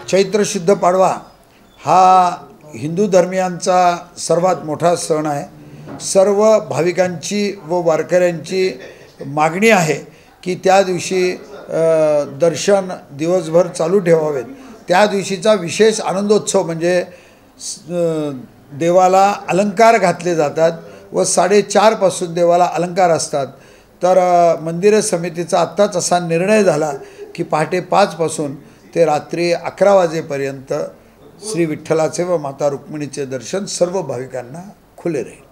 चैत्र शुद्ध पाडवा हा हिंदू धर्मियांचा सर्वात मोठा सण आहे। सर्व भाविकांची व वारकऱ्यांची मागणी आहे की त्या दिवशी दर्शन दिवसभर चालू ठेवावेत। त्या दिवशीचा विशेष आनंदोत्सव म्हणजे देवाला अलंकार घातले जातात व 4:30 पासून देवाला अलंकार असतात। तर मंदिर समितीचा आत्ताच असा निर्णय झाला की पहाटे 5 पासून ते रात्री 11 वाजेपर्यंत श्री विठ्ठलाचे व माता रुक्मिणीचे दर्शन सर्व भाविकांना खुले राहील।